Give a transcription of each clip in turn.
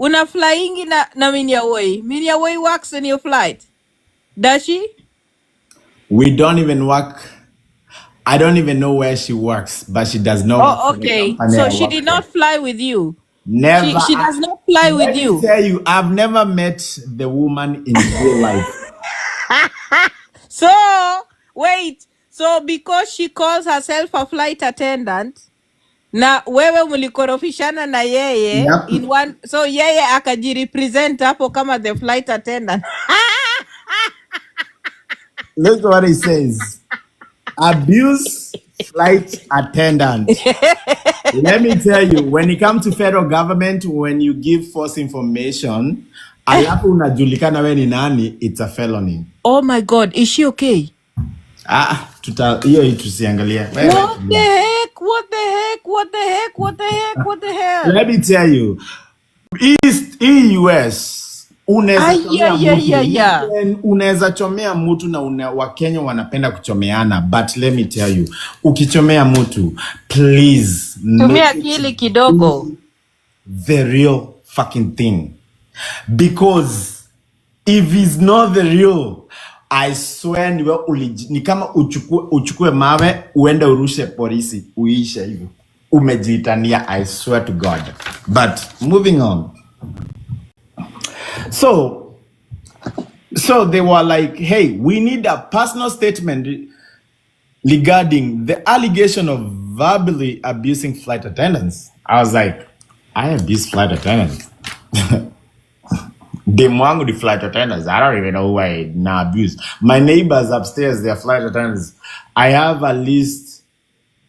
una flying na Minwuoyi. Minwuoyi works in your flight. Does she? We don't even work. I don't even know where she works, but she does not work Oh, for the okay. company So I she work did for. not fly with you. Never. She does not fly with Let me you. tell you, I've never met the woman in real life. So wait. So because she calls herself a flight attendant, na wewe mlikorofishana na yeye Yep. in one, so yeye akajirepresent hapo kama the flight attendant. Look what it says. Abuse flight attendant. Let me tell you, when it comes to federal government, when you give false information, alafu unajulikana we ni nani, it's a felony. Oh my God, is she okay? Hiyo tusiangalia. What the heck? What the heck? What the heck? What the heck? What the hell? Let me tell you, US unaweza chomea mtu na Wakenya wanapenda kuchomeana, but let me tell you, ukichomea mtu, please tumia akili kidogo, the real fucking thing, because if it's not the real, I swear ni kama uchukue mawe uende urushe polisi uishe hivyo umejitania. I swear to God. But moving on. So they were like, hey, we need a personal statement regarding the allegation of verbally abusing flight attendants. I was like, I abuse flight attendants. The flight attendants, I don't even know who I now abuse. My neighbors upstairs, they're flight attendants. I have at least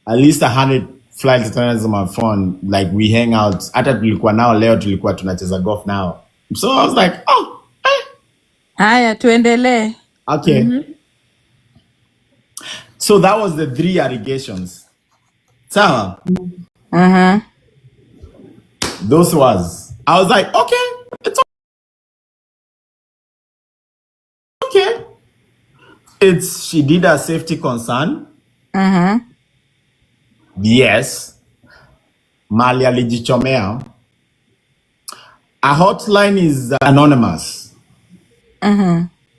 100 flight attendants on my phone. Like, we hang out. Hata tulikuwa nao leo tulikuwa tunacheza golf now. So I was like, oh, haya tuendelee. Okay. So that was the 3 allegations. Sawa. Those was. I was like, okay, it's okay. She did a safety concern. Yes. Mali alijichomea. A hotline is anonymous.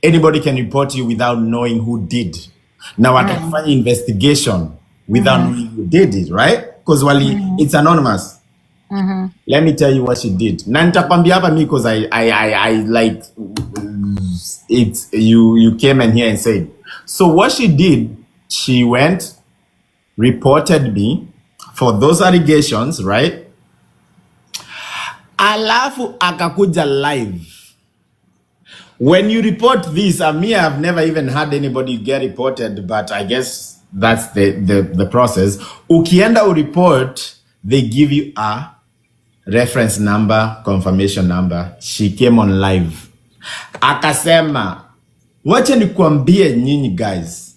Anybody can report you without knowing who did. Now I can find investigation without knowing who did it, right? Because it's anonymous. Let me tell you what she did. Na nitakwambia hapa me because I like it. You came in here and said. So what she did, she went, reported me for those allegations, right? Alafu akakuja live. When you report this, I've never even had anybody get reported, but I guess that's the process. Ukienda report, they give you a reference number, confirmation number. She came on live. Akasema, wacha nikuambie nyinyi guys.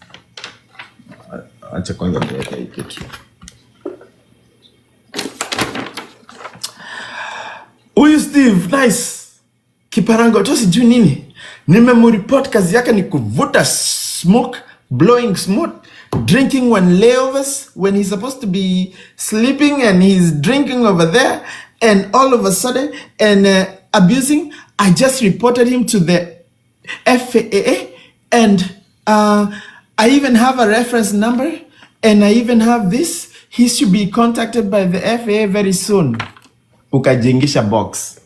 Acha kwanza niweke hii kitu. Huyu Steve, nice. Kiparango, tosi juu nini? Nimemureport kazi yake ni kuvuta smoke, blowing smoke, drinking when layovers, when he's supposed to be sleeping and he's drinking over there, and all of a sudden, and abusing. I just reported him to the FAA, and I even have a reference number, and I even have this. He should be contacted by the FAA very soon. Ukajingisha box.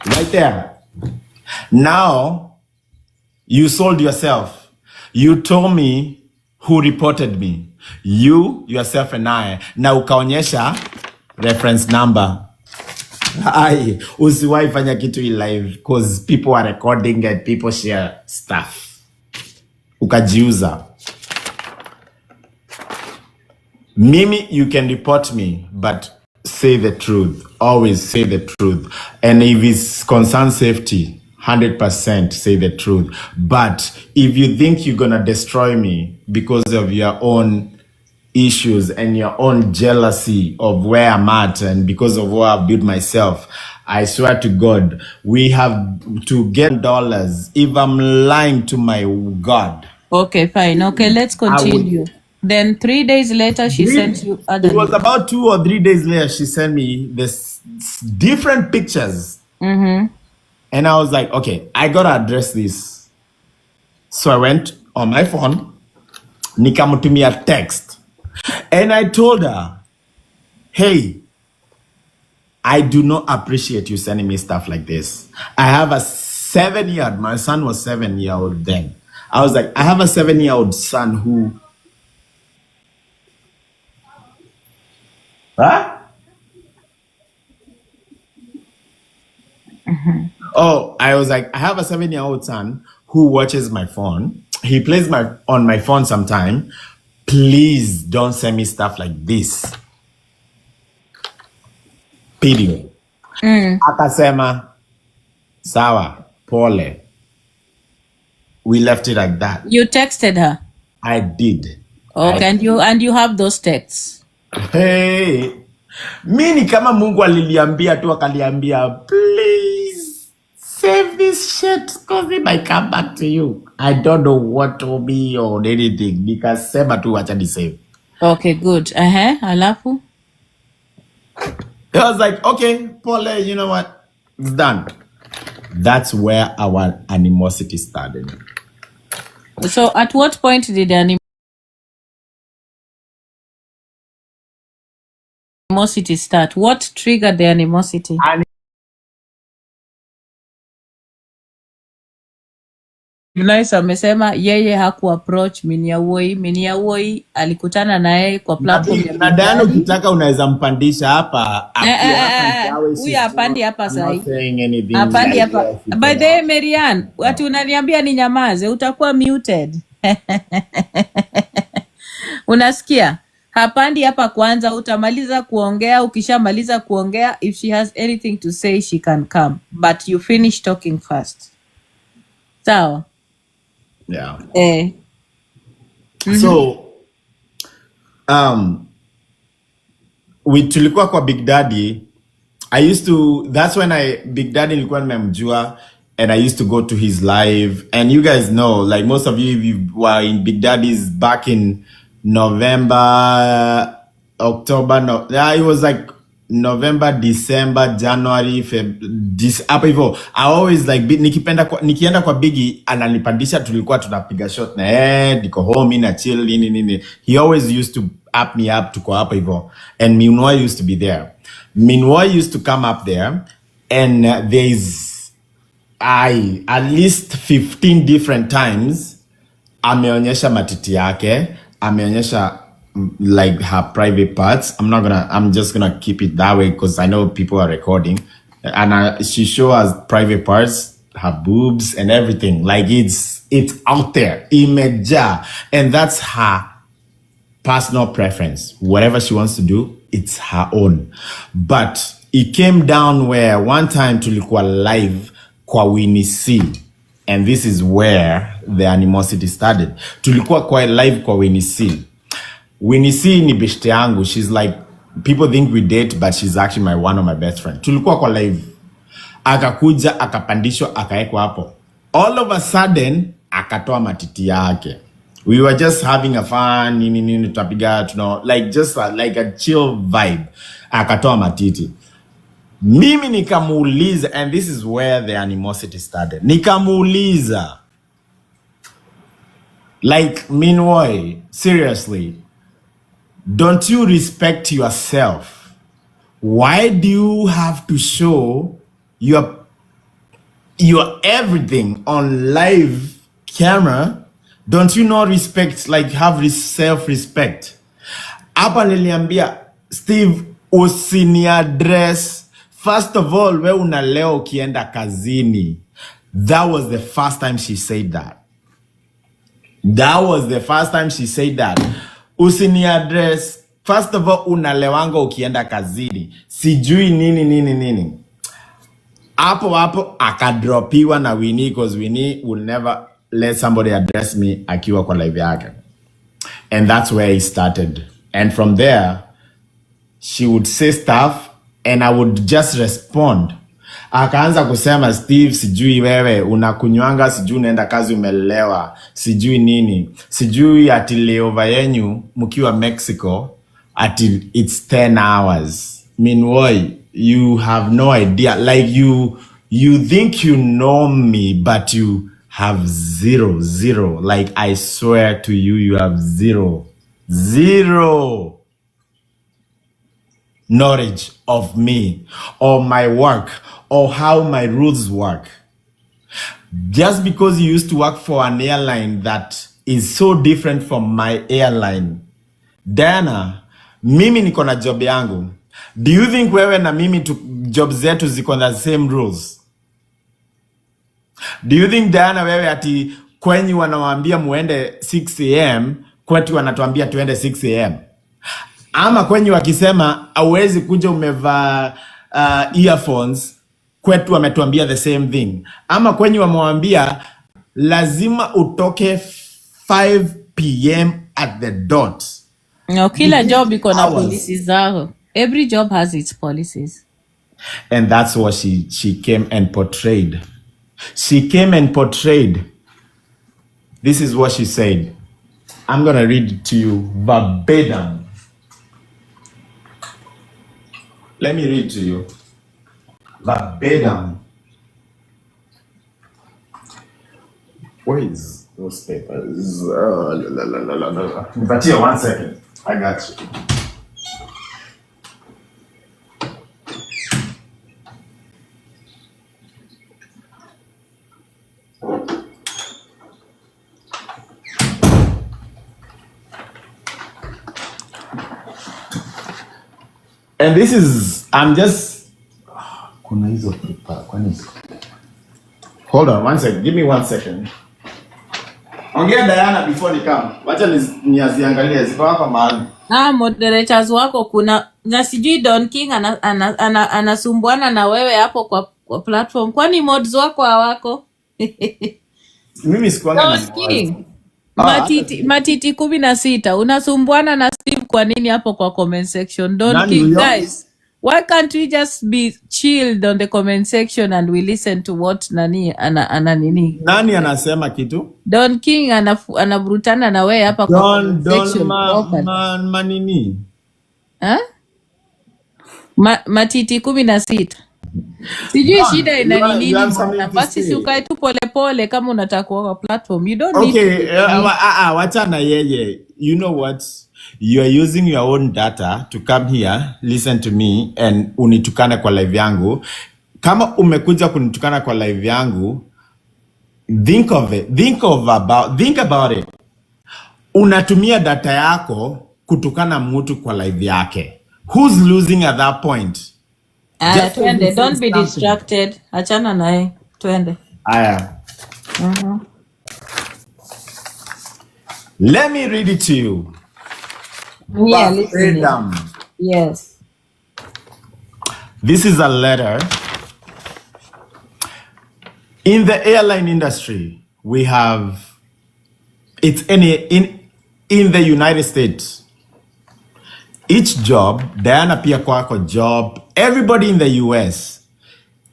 Right there. Now, you sold yourself. You told me who reported me. You, yourself, and I. Na ukaonyesha reference number. Ai, usiwahi fanya kitu live because people are recording and people share stuff. Ukajiuza. Mimi, you can report me, but say the truth. Always say the truth. And if it's concern safety, 100% say the truth. But if you think you're going to destroy me because of your own issues and your own jealousy of where I'm at and because of where I've built myself, I swear to God, we have to get dollars if I'm lying to my God. Okay, fine. Okay, let's continue. Then 3 days later, she sent you other. It was about 2 or 3 days later, she sent me this different pictures. Mm-hmm. And I was like, okay, I gotta address this. So I went on my phone, nikamutumia text. And I told her, hey, I do not appreciate you sending me stuff like this. I have a 7-year-old, my son was 7-year-old then. I was like, I have a 7-year-old son who, huh? Oh, I was like, I have a 7-year-old son who watches my phone. He plays on my phone sometime. Please don't send me stuff like this. Period. Akasema, sawa, pole. We left it like that. You texted her? I did. Okay, and you have those texts? Hey, mini kama Mungu aliliambia tu akaliambia, please save this shit because it might come back to you. I don't know what to be or anything because sema tu wacha ni save. Okay, good. Alafu? I was like, okay, pole, you know what? It's done. That's where our animosity started. So at what point did the animosity start? What triggered the animosity? Nice amesema yeye haku approach Minwuoyi. Minwuoyi alikutana na yeye kwa platform ya na Diana, ukitaka unaweza mpandisha hapa. Huyu apandi hapa sahi. Apandi hapa. By the way, Marianne, watu unaniambia ni nyamaze, utakuwa muted. Unasikia? Hapandi hapa kwanza, utamaliza kuongea. Ukishamaliza kuongea, if she has anything to say she can come, but you finish talking first. Sawa? Yeah. Mm-hmm. So tulikuwa kwa Big Daddy. That's when Big Daddy nilikuwa nimemjua, and I used to go to his live, and you guys know, like most of you were in Big Daddy's back in November, October, it was like November, December, January, hapo hivyo. I always like nikienda kwa Biggie ananipandisha, tulikuwa tunapiga shot na niko home na chill nini. He always used to up me up, tuko hapo hivyo, and Minwuoyi used to be there. Minwuoyi used to come up there, and there's at least 15 different times ameonyesha matiti yake, ameonyesha like her private parts. I'm just gonna keep it that way because I know people are recording, and she show us private parts, her boobs and everything. Like it's out there, imeja, and that's her personal preference. Whatever she wants to do, it's her own. But it came down where one time tulikuwa live kwa Winnie C, and this is where the animosity started. Tulikuwa kwa live kwa Winnie C. Winnie C ni beshte yangu. She's like, people think we date, but she's actually one of my best friends. Tulikuwa kwa live, akakuja akapandishwa akaekwa hapo. All of a sudden akatoa matiti yake. We were just having a fun nini tutapiga like just like a chill vibe. Akatoa matiti. Mimi nikamuuliza, and this is where the animosity started. Nikamuuliza, like, Minwuoyi, seriously, don't you respect yourself? Why do you have to show your everything on live camera? Don't you not respect, like have self-respect? Hapa niliambia Steve, usiniaddress. First of all, we una leo ukienda kazini. That was the first time she said that. Usiniaddress. First of all, unalewanga ukienda kazini. Sijui nini. Hapo akadropiwa na Winnie, because Winnie will never let somebody address me akiwa kwa live yake. And that's where it started. And from there, she would say stuff and I would just respond. Akaanza kusema, Steve, sijui wewe unakunywanga, sijui unaenda kazi umelewa, sijui nini, sijui ati layover yenyu mkiwa Mexico ati it's 10 hours. Minwuoyi, you have no idea. Like you think you know me, but you have zero. Like I swear to you, you have zero knowledge of me or my work or how my rules work. Just because you used to work for an airline that is so different from my airline. Diana, mimi niko na job yangu. Do you think wewe na mimi job zetu ziko na same rules? Do you think Diana, wewe ati kwenyu wanawaambia muende 6 am, kwetu wanatuambia tuende 6 am? Ama kwenyu wakisema hauwezi kuja umevaa earphones, kwetu wametuambia the same thing? Ama kwenyu wamewambia lazima utoke 5 pm at the dot? No, kila job iko na policies zao. Every job has its policies. And that's what she came and portrayed. She came and portrayed. This is what she said. I'm going to read it to you verbatim. Let me read to you verbatim. Where is those papers? But here, 1 second. I got you. And this is, I'm just, kuna hizo paper, hold on 1 second, give me 1 second. Ongea Diana before ni come. Wacha niaziangalie ziko hapa mahali. Moderators wako kuna na sijui Don King anasumbuana na wewe hapo kwa platform. Kwani mods wako hawako? Mimi sikuanga na King. Matiti 16 unasumbuana na Steve kwa nini hapo kwa comment section? Don King, guys. Why can't we just be chilled on the comment section and we listen to what nani nani anasema kitu? Don King anabrutana na wewe hapa kwa comment section. Manini? Matiti 16. Sijui shida ina nini bwana. Basi si ukae tu pole kama unataka kwa platform. You don't need to. Wachana yeye. You know what? You are using your own data to come here, listen to me, and unitukana kwa live yangu. Kama umekuja kunitukana kwa live yangu, think of it. Think about it. Unatumia data yako kutukana mtu kwa live yake. Who's losing at that point? Twende, don't be distracted. Achana nae. Twende. Aya. Let me read it to you. Yeah, listen. Yes. This is a letter. In the airline industry, we have, it's in the United States. Each job, Diana pia kwako job, everybody in the US,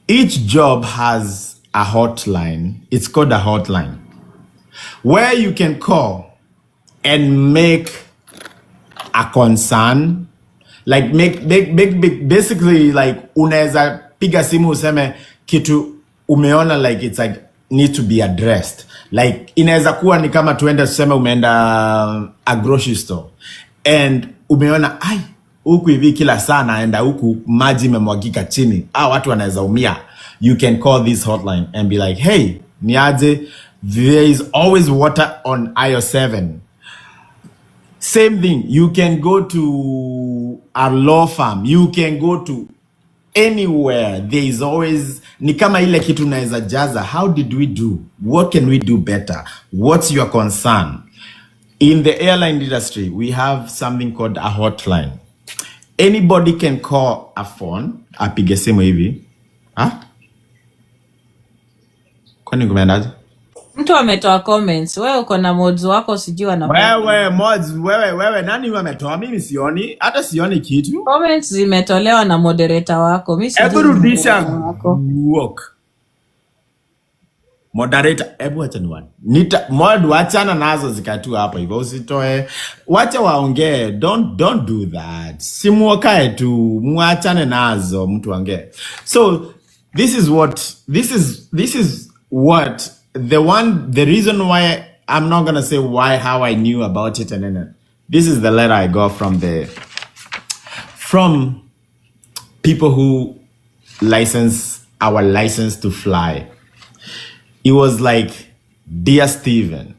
each job has a hotline. It's called a hotline, where you can call and make a concern, like make basically like unaweza piga simu useme kitu umeona like it's like need to be addressed. Like inaweza kuwa ni kama tuende tuseme umeenda a grocery store and umeona huku hivi kila saa naenda huku maji imemwagika chini, watu wanaweza umia. You can call this hotline and be like, hey, niaje, there is always water on aisle 7. Same thing, you can go to a law firm, you can go to anywhere. There is always, ni kama ile kitu naweza jaza, how did we do? What can we do better? What's your concern? In the airline industry, we have something called a hotline. Anybody can call a phone, apige simu hivi. Kwani kumendaje? Mtu ametoa comments. Wewe uko na mods wako sijui wana. Wewe mods, wewe nani wametoa? Mimi sioni, hata sioni kitu. Comments zimetolewa na moderator wako. Mimi sijui. Eburudisha work. Moderator, hebu acha ni one. Wachana nazo zikatu hapa hivyo usitoe. Wacha waongee. Don't do that. Simuokae tu, muachane nazo mtu ongee. So this is what the reason why I'm not gonna say how I knew about it, and then this is the letter I got from people who license our license to fly. It was like, "Dear Stephen,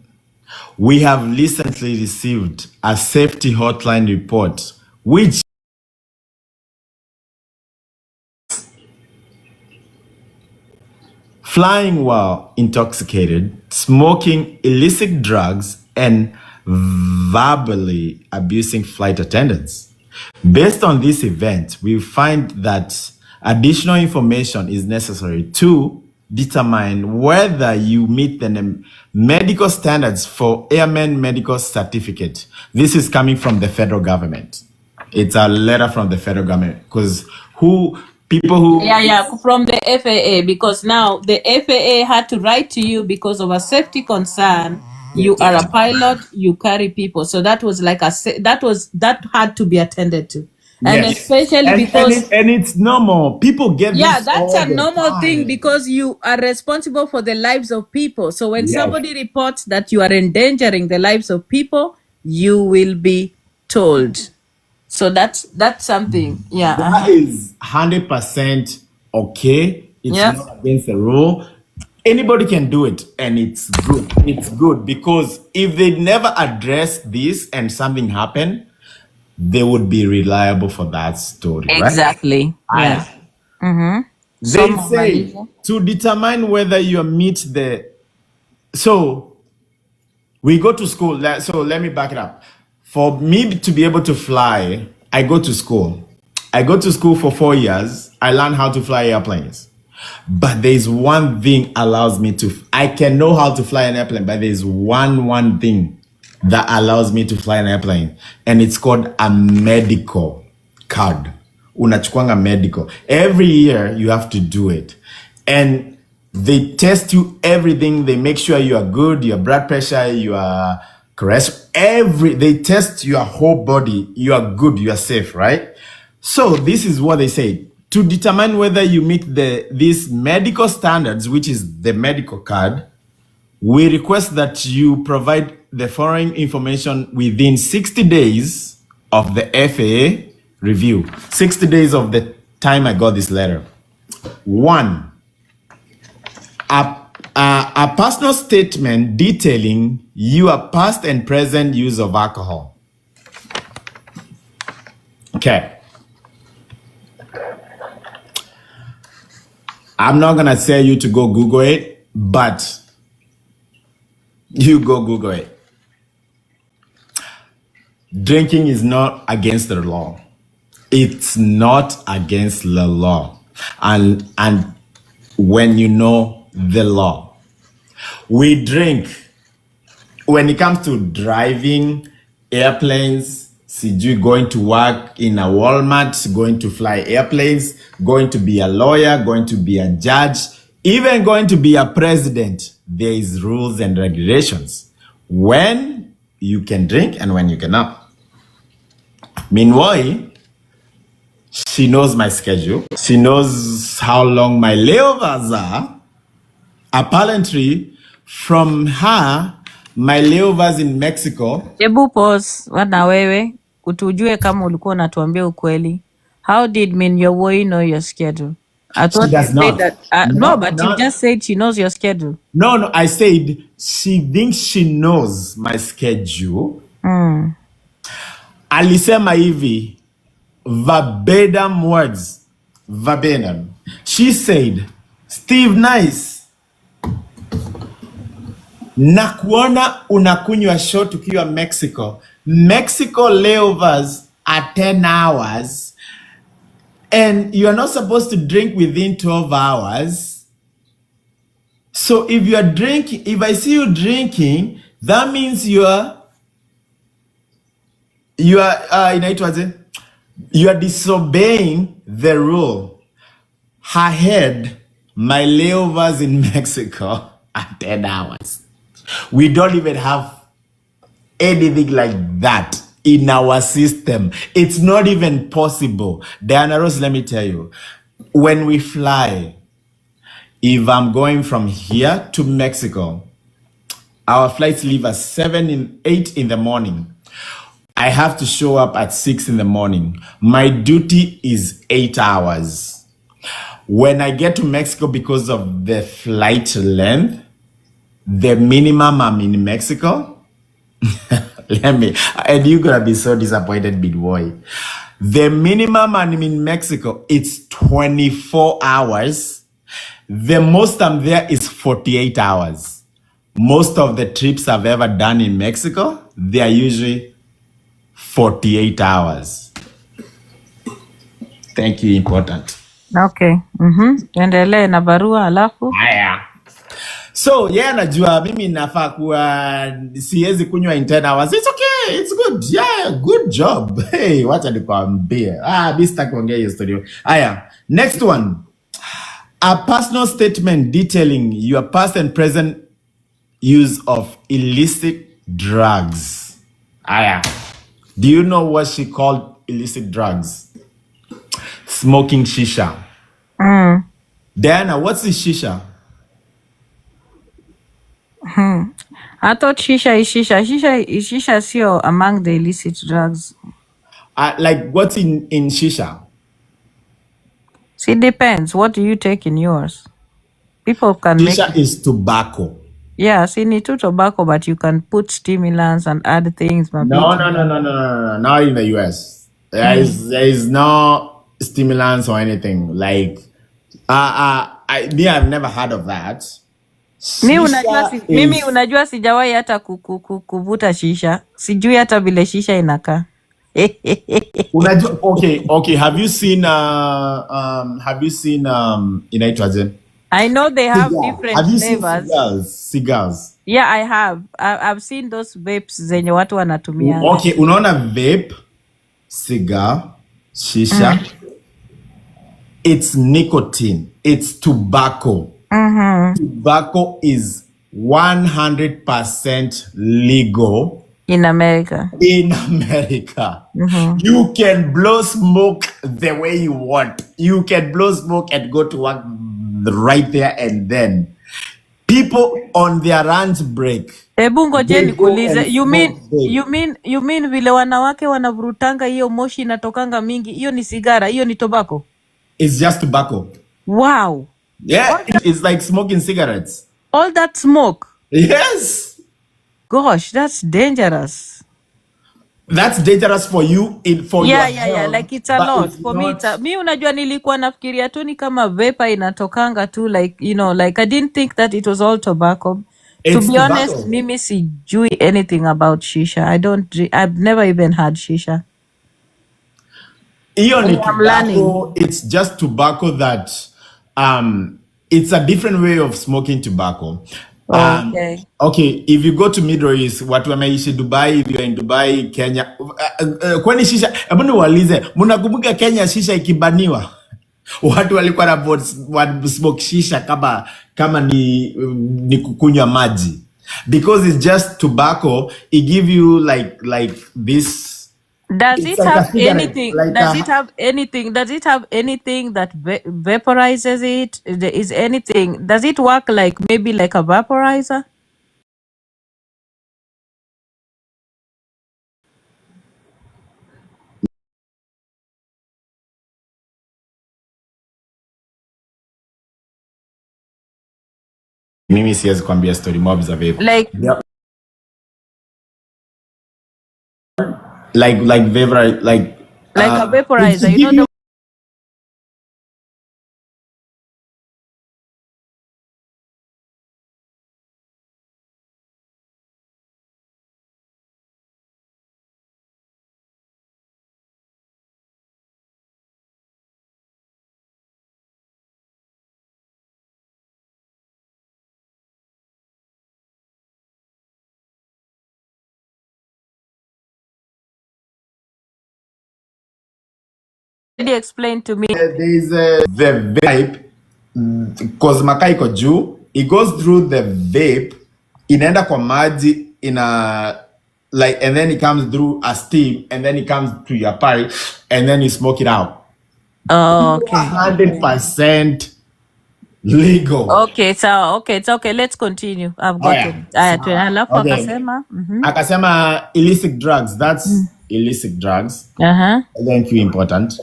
we have recently received a safety hotline report which flying while intoxicated, smoking illicit drugs, and verbally abusing flight attendants. Based on this event, we find that additional information is necessary to determine whether you meet the medical standards for Airman Medical Certificate." This is coming from the federal government. It's a letter from the federal government because people who from the FAA, because now the FAA had to write to you because of a safety concern. You are a pilot, you carry people, so that was like that had to be attended to. And yes. especially because it's normal. People get this that's all a the normal time. thing because you are responsible for the lives of people. So when Yes. somebody reports that you are endangering the lives of people, you will be told. So that's something. That is 100% okay. It's Yeah. not against the rule. Anybody can do it, and it's good. It's good because if they never address this and something happened, they would be reliable for that story, right? Exactly. Yeah. They say to determine whether you meet so we go to school. So let me back it up. For me to be able to fly, I go to school. I go to school for 4 years. I learn how to fly airplanes. But there's one thing allows me to. I can know how to fly an airplane, but there's one thing that allows me to fly an airplane, and it's called a medical card. Unachukwanga medical. Every year you have to do it, and they test you everything. They make sure you are good, your blood pressure, your cholesterol. They test your whole body. You are good. You are safe, right? So this is what they say. To determine whether you meet these medical standards, which is the medical card, we request that you provide the following information within 60 days of the FAA review. 60 days of the time I got this letter. 1, a personal statement detailing your past and present use of alcohol. Okay. I'm not gonna tell you to go Google it, but you go Google it. Drinking is not against the law. It's not against the law. And when you know the law, we drink. When it comes to driving airplanes, going to work in a Walmart, going to fly airplanes, going to be a lawyer, going to be a judge, even going to be a president, there is rules and regulations when you can drink and when you cannot. Minwuoyi, she knows my schedule. She knows how long my layovers are. Apparently, from her, my layovers in Mexico. Hebu pause wana wewe utujue kama ulikuwa unatuambia ukweli. How did Minwuoyi know your schedule? I thought She does you said not. that. No, but you just said she knows your schedule. No, I said she thinks she knows my schedule. Alisema hivi, verbatim words, verbatim. She said, "Steve Nice, nakuona unakunywa shot ukiwa Mexico. Mexico layovers are 10 hours and you are not supposed to drink within 12 hours. So if you are drinking, if I see you drinking, that means you are disobeying the rule." Her head, my layovers in Mexico 10 hours. We don't even have anything like that in our system. It's not even possible. Diana Rose, let me tell you, when we fly, if I'm going from here to Mexico, our flights leave at 8 in the morning. I have to show up at 6 in the morning. My duty is 8 hours. When I get to Mexico, because of the flight length, the minimum I'm in Mexico, and you're gonna be so disappointed, Minwuoyi. The minimum I'm in Mexico, it's 24 hours. The most I'm there is 48 hours. Most of the trips I've ever done in Mexico, they are usually 48 hours. Thank you, important. Okay. Endelee na barua alafu. Haya. So, yeah, najua mimi nafaa kuwa siwezi kunywa in 10 hours. It's okay. It's good. Yeah, good job. Hey, wacha nikwambie. Mimi sitaki kuongea hiyo story. Haya. Next one. A personal statement detailing your past and present use of illicit drugs. Haya. Do you know what she called illicit drugs? Smoking shisha. Diana, what's the shisha? I thought shisha is shisha. Shisha sio among the illicit drugs. Like what's in shisha? See, it depends. What do you take in yours? People can make Shisha is tobacco. Yeah, see, need to tobacco, but you can put stimulants and other things. No. Not in the US. There is no stimulants or anything. Like, I've never heard of that. Mimi unajua sijawahi hata kuvuta shisha. Sijui hata vile shisha inakaa. Unajua, okay. Have you seen inaitwaje? I know they have different Have you flavors. seen cigars? Yeah, I have. I've seen those vapes zenye watu wanatumia. Okay, unaona vape, cigar, shisha. It's nicotine. It's tobacco. Tobacco is 100% legal in America. You can blow smoke the way you want. You can blow smoke and go to work right there and then. People on their lunch break. Ebu ngoje nikuulize, you mean vile wanawake wanavurutanga hiyo moshi inatokanga mingi, hiyo ni sigara, hiyo ni tobacco? It's just tobacco. Wow. Yeah, it's like smoking cigarettes. All that smoke? Yes. Gosh, that's dangerous. That's dangerous for you your health. Yeah, like it's a lot for me. Mi unajua nilikuwa nafikiria tu ni kama vapor inatokanga tu, like, you know, like I didn't think that it was all tobacco. To be honest, mimi sijui anything about shisha. I've never even had shisha. Tobacco, it's just tobacco that it's a different way of smoking tobacco. Okay, if you go to Middle East, watu wameishi Dubai, if you're in Dubai, Kenya, kwani shisha, hebu niwaulize, mnakumbuka Kenya shisha ikibaniwa? Watu walikuwa na smoke shisha kama ni kukunywa maji. Because it's just tobacco, it give you like this. Does it have anything? Does it have anything? Does it have anything that vaporizes it? Is anything? Does it work like maybe like a vaporizer? Mimi siwezi kuambia story mob za vape. Like vapor, like a vaporizer, you know. Explain to me. There is the vape, cause makaa iko juu, it goes through the vape, inaenda kwa maji in a like, and then it comes through a steam, and then it comes to your pipe, and then you smoke it out. Oh, okay. 100% legal. Okay, so okay, it's okay. Let's continue. I've gotten it. Alafu Okay. akasema. Akasema illicit drugs. That's illicit drugs. Thank you, important.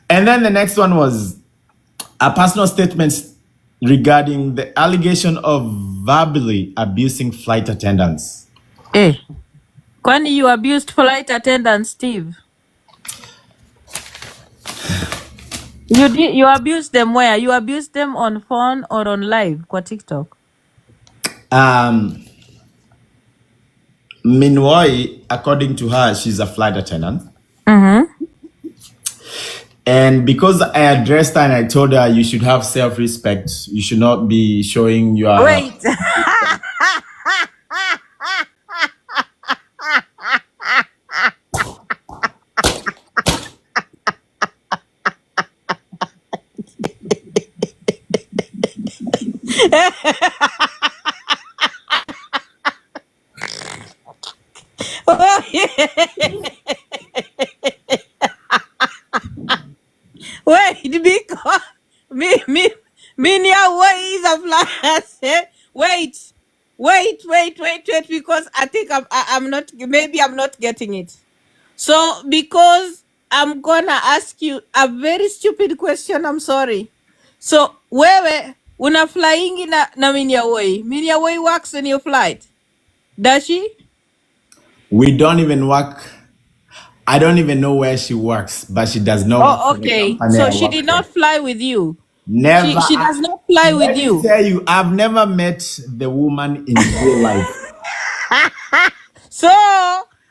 And then the next one was a personal statement regarding the allegation of verbally abusing flight attendants. Kwani you abused flight attendants, Steve? You abused them where? You abused them on phone or on live kwa TikTok? Minwuoyi, according to her, she's a flight attendant. And because I addressed her and I told her you should have self-respect, you should not be showing your... Wait. Wait, because Minwuoyi is a flight. Wait, because I think I'm not, maybe I'm not getting it. So, because I'm gonna ask you a very stupid question, I'm sorry. So, wewe una flying na Minwuoyi. Minwuoyi works in your flight. Does she? We don't even work. I don't even know where she works, but she does not. Oh, okay. So she did not fly with you. Never. She does not fly with you. Let me tell you, I've never met the woman in real life. So,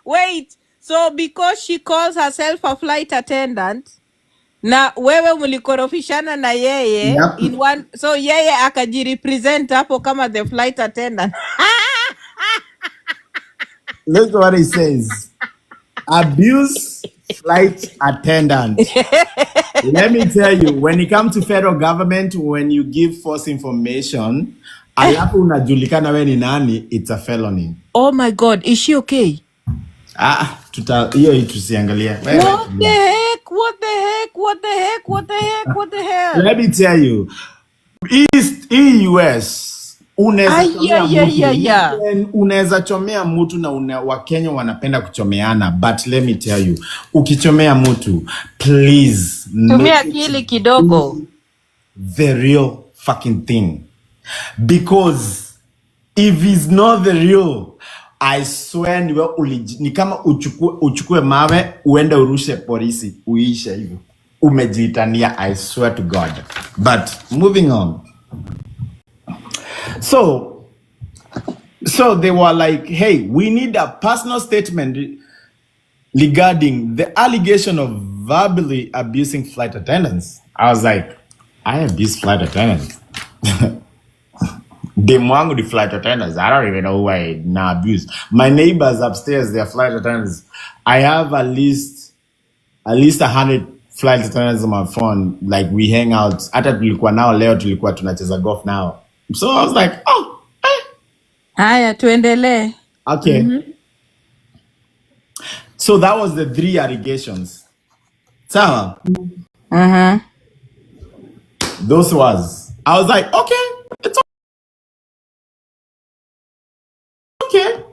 wait. So, because she calls herself a flight attendant, na wewe mulikorofishana na yeye, Yep. in one, so yeye akajirepresent hapo kama the flight attendant. Look what it says. Abuse flight attendant. Let me tell you, when it comes to federal government, when you give false information, alafu unajulikana we ni nani, it's a felony. Oh my God, is she okay? Hiyo tusiangalia. What the heck? Let me tell you, US unaweza chomea mtu na Wakenya wanapenda kuchomeana, but let me tell you, ukichomea mtu, please tumia akili kidogo, the real fucking thing, because if it's not the real, I swear ni kama uchukue mawe uende urushe polisi uishe hivyo, umejitania. I swear to God. But moving on. So they were like, hey, we need a personal statement regarding the allegation of verbally abusing flight attendants. I was like, I abuse flight attendants. The flight attendants, I don't even know who I now abuse. My neighbors upstairs, they're flight attendants. I have at least 100 flight attendants on my phone. Like, we hang out. Hata tulikuwa nao leo, tulikuwa tunacheza golf now. So I was like, oh, haya tuendelee. Okay. So that was the 3 allegations. Sawa. Those was. I was like, okay, it's okay.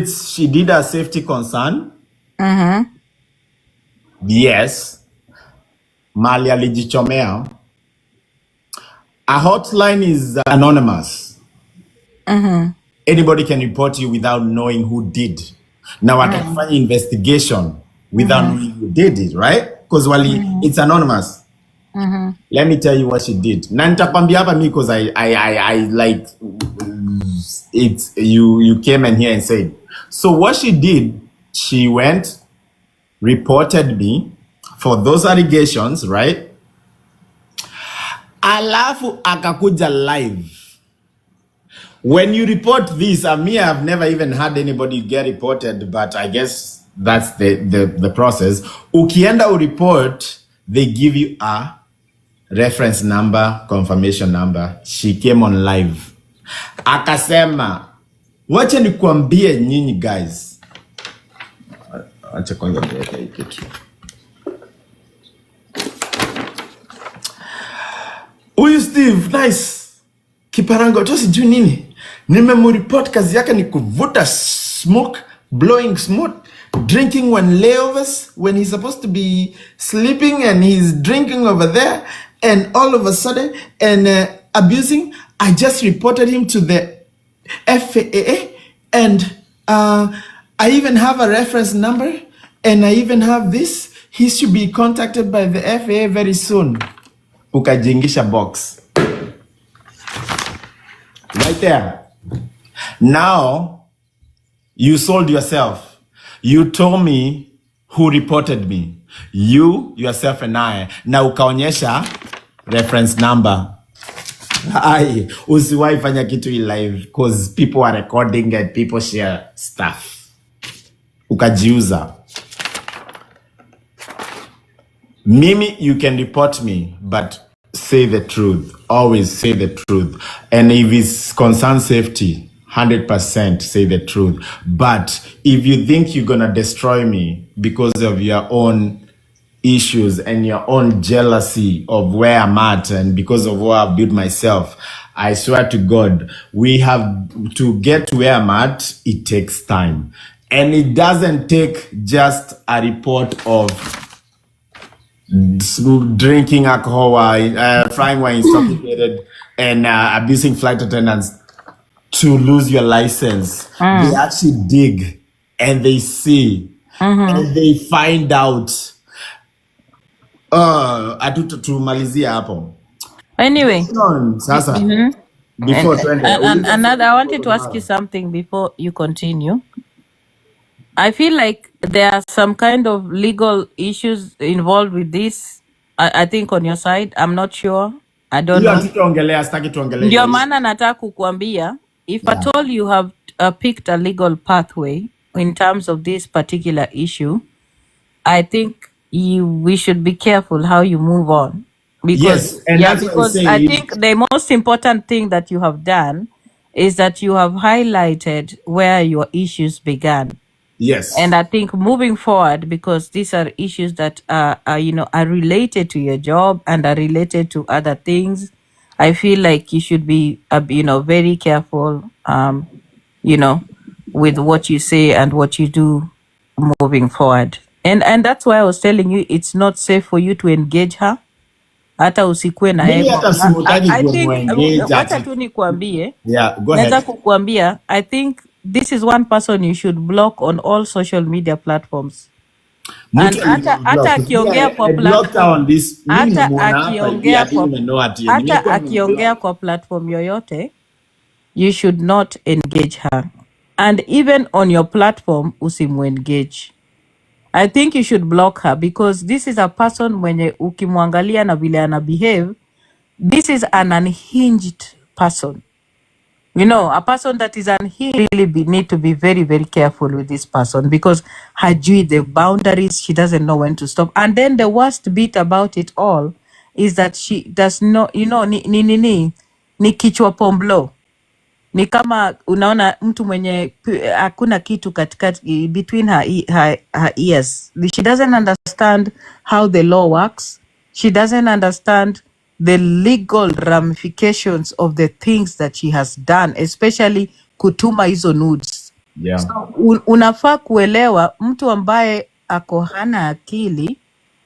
She did a safety concern. Yes. Mali alijichomea. A hotline is anonymous. Anybody can report you without knowing who did. Now I can find investigation without knowing who did it, right? Because it's anonymous. Let me tell you what she did. Na nitakwambia hapa me because I like it's you came in here and said. So what she did, she went, reported me for those allegations, right? Alafu akakuja live. When you report this, I've never even had anybody get reported, but I guess that's the process. Ukienda report, they give you a reference number, confirmation number. She came on live. Akasema, wacha nikuambie nyinyi guys. Acha kwanza niweke hii kitu. Huyu Steve, nice. Kiparango tu sijui nini. Nimemreport kazi yake ni kuvuta smoke, blowing smoke, drinking when layovers, when he's supposed to be sleeping and he's drinking over there, and all of a sudden, and abusing. I just reported him to the FAA, and I even have a reference number, and I even have this. He should be contacted by the FAA very soon. Ukajingisha box. Right there. Now, you sold yourself. You told me who reported me. You, yourself, and I. Na ukaonyesha reference number. Ai, usiwahi fanya kitu hii live because people are recording and people share stuff. Ukajiuza. Mimi, you can report me, but say the truth. Always say the truth. And if it's concern safety, 100% say the truth. But if you think you're gonna destroy me because of your own issues and your own jealousy of where I'm at and because of where I've built myself, I swear to God, we have to get to where I'm at. It takes time. And it doesn't take just a report of drinking alcohol, flying while intoxicated, and abusing flight attendants to lose your license. They actually dig and they see and they find out. Tumalizia hapo. Anyway, Sasa before another, I wanted to ask you something before you continue. I feel like there are some kind of legal issues involved with this. I think on your side, I'm not sure. I don't know. Ndio maana nataka kukuambia, if at all you have picked a legal pathway in terms of this particular issue, I think we should be careful how you move on. Because, yes, and that's because I think the most important thing that you have done is that you have highlighted where your issues began. Yes. And I think moving forward, because these are issues that are related to your job and are related to other things, I feel like you should be, very careful, with what you say and what you do moving forward. And that's why I was telling you, it's not safe for you to engage her. Hata usikue na ego. I think, wacha tu nikuambie, naweza kukuambia, I think this is one person you should block on all social media platforms. And hata akiongea kwa platform, hata akiongea kwa platform yoyote, you should not engage her. And even on your platform, usimuengage. I think you should block her because this is a person mwenye ukimwangalia na vile ana behave, this is an unhinged person. A person that is unhinged really need to be very, very careful with this person because hajui the boundaries, she doesn't know when to stop. And then the worst bit about it all is that she does not, ni kichwa pomblo. Ni kama unaona mtu mwenye hakuna kitu katikati between her ears. She doesn't understand how the law works. She doesn't understand the legal ramifications of the things that she has done, especially kutuma hizo nudes. Yeah. So unafaa kuelewa mtu ambaye ako hana akili,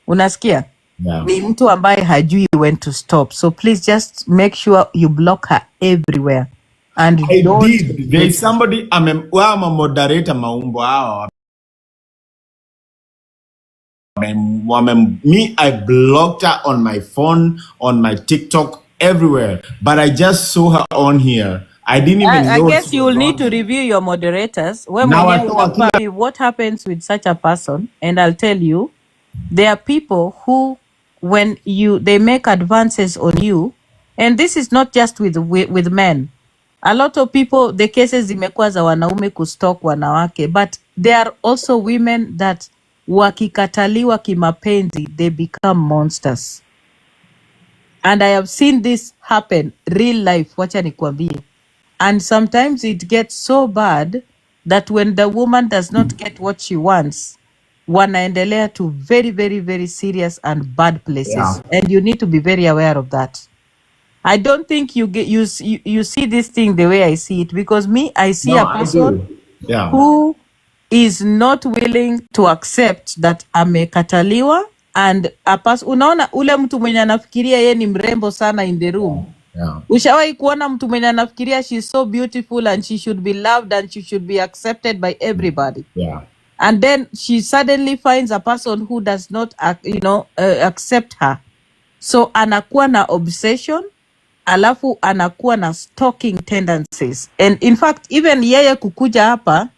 unasikia? Yeah. Ni mtu ambaye hajui when to stop. So please just make sure you block her everywhere. And I did. There is somebody, I'm a moderator, maumbo hao. Me, I blocked her on my phone, on my TikTok, everywhere. But I just saw her on here. I didn't even know. I guess you will need to review your moderators. What happens with such a person, and I'll tell you, there are people who, when they make advances on you, and this is not just with men. A lot of people, the cases zimekuwa za wanaume kustalk wanawake, but there are also women that wakikataliwa kimapenzi, they become monsters. And I have seen this happen real life, wacha nikwambie. And sometimes it gets so bad that when the woman does not get what she wants, wanaendelea to very, very, very serious and bad places. Yeah. And you need to be very aware of that. I don't think you see this thing the way I see it, because me, I see No, a I person do. Yeah. who is not willing to accept that amekataliwa, and unaona ule mtu mwenye anafikiria ye ni mrembo sana in the room. Yeah. Ushawahi kuona mtu mwenye anafikiria she's so beautiful and she should be loved and she should be accepted by everybody. Yeah. And then she suddenly finds a person who does not accept her. So anakuwa na obsession, alafu anakuwa na stalking tendencies. And in fact, even yeye kukuja hapa,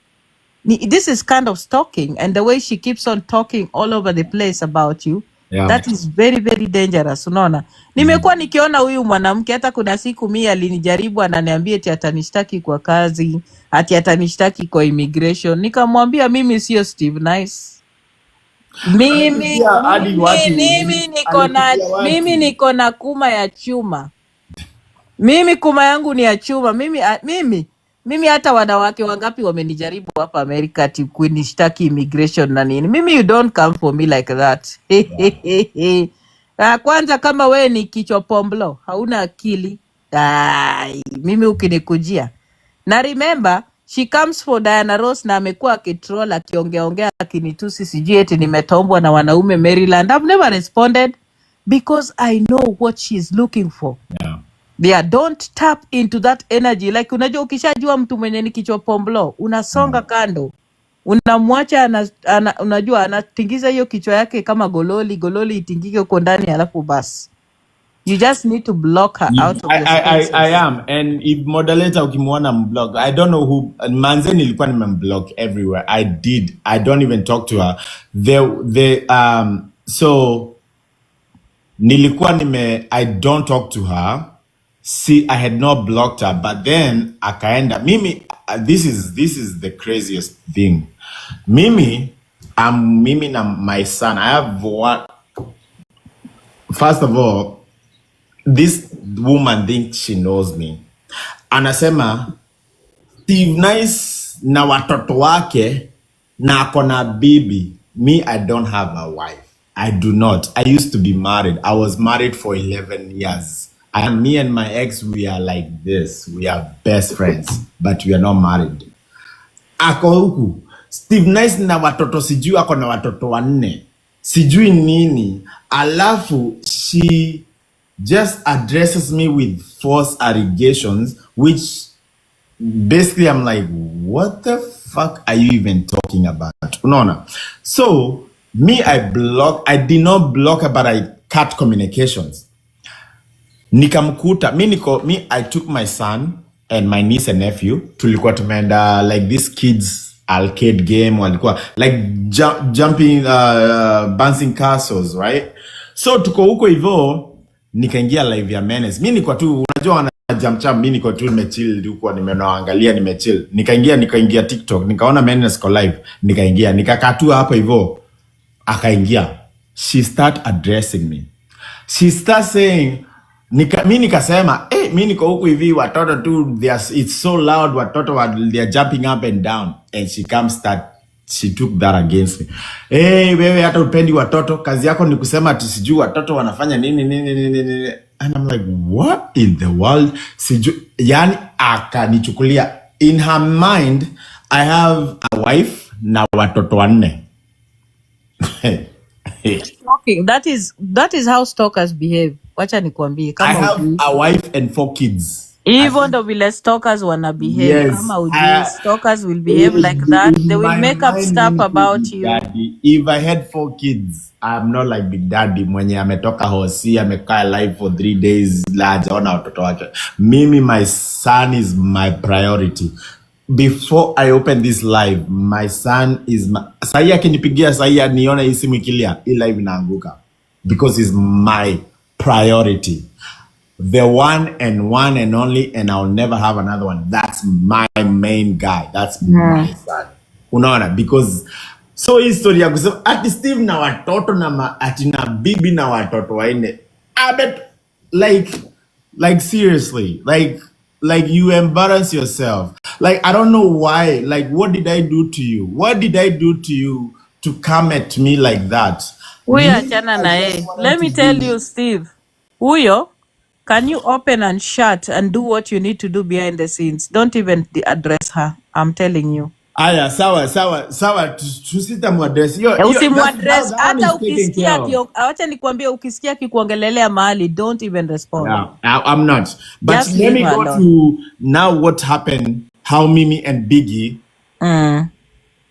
this is kind of stalking, and the way she keeps on talking all over the place about you, Yeah. that is very, very dangerous. Unaona, nimekuwa nikiona huyu mwanamke, hata kuna siku mimi alinijaribu, ananiambia eti atanishtaki kwa kazi, ati atanishtaki kwa immigration. Nikamwambia mimi sio Steve Nice. Mimi niko na kuma ya chuma. Mimi kuma yangu ni ya chuma. Mimi hata wanawake wangapi wamenijaribu hapa Amerika ati kunishtaki immigration na nini. Mimi, you don't come for me like that. Kwanza kama we ni kichwa pomblo, hauna akili. Mimi ukinikujia. Na remember, she comes for Diana Ross na amekuwa akitroll, akiongea akinitusi, sijui eti nimetombwa na wanaume Maryland. I've never responded because I know what she's looking for. Yeah, don't tap into that energy. Like, unajua ukishajua mtu mwenye ni kichwa pomblo, unasonga kando. Unamwacha unajua anatingiza hiyo kichwa yake kama gololi itingike huko ndani, alafu basi. You just need to block her out of the spaces. I am. And if moderator ukimwona mblock, I don't know who, manze nilikuwa nimemblock everywhere. I did. I don't even talk to her. So nilikuwa I don't talk to her. See, I had not blocked her, but then akaenda. Mimi, this is the craziest thing. Mimi na my son. I have one. First of all, this woman thinks she knows me. Anasema Steve Nice na watoto wake na akona bibi. Me, I don't have a wife. I do not. I used to be married. I was married for 11 years. And me and my ex, we are like this. We are best friends, but we are not married. Ako huku Steve Nice na watoto, sijui ako na watoto 4. Sijui nini. Alafu she just addresses me with false allegations, which basically I'm like, what the fuck are you even talking about? Unaona? So me, I did not block her, but I cut communications. Nikamkuta I took my son and my niece and nephew, tulikuwa tumeenda like this kids arcade game, walikuwa like jumping bouncing castles, right? So tuko huko hivyo, nikaingia live ya Menace. Mimi niko tu, unajua wana jump jump, mimi niko tu nimechill huko, nimeangalia, nimechill. Nikaingia TikTok, nikaona Menace ko live, nikaingia, nikakaa tu hapo hivyo, akaingia. She start addressing me. She start saying, mimi nikasema, mimi niko huku hivi, watoto tu, it's so loud, watoto they are jumping up and down. And she took that against me. Wewe hata upendi watoto, kazi yako ni kusema ati sijui watoto wanafanya nini. And I'm like, what in the world? Sijui, yani akanichukulia. In her mind, I have a wife na watoto 4. That is how stalkers behave. Wacha nikwambie kama I have a wife and 4 kids. Even though vile stalkers wanna behave, yes, kama ujui, stalkers will behave like that. They will make up stuff about you. Daddy. If I had 4 kids, I'm not like Big Daddy mwenye ametoka hosi, amekaa live for 3 days, hajaona watoto wake. Mimi, my son is my priority. Before I open this live, my son is my... Sahi akinipigia sahi nione hii simu ikilia, hii live inaanguka. Because he's my priority. The one and only, and I'll never have another one. That's my main guy. That's my son. Unaona? Because so history ya kusema ati Steve na watoto na ati na bibi na watoto 4. I bet like seriously, like you embarrass yourself. Like I don't know why. Like what did I do to you? What did I do to you to come at me like that? Huyo Me, achana I na just yeye. wanted Let to me tell be. you, Steve. Huyo, can you open and shut and do what you need to do behind the scenes? Don't even address her. I'm telling you. Aya, sawa, tusita muaddress. Usimuaddress That one hata is taken care ukisikia of. acha nikwambie, ukisikia kikuongelelea mahali, don't even respond. Yeah, I'm not. But Just let leave me her go alone. to now what happened, how Mimi and Biggie,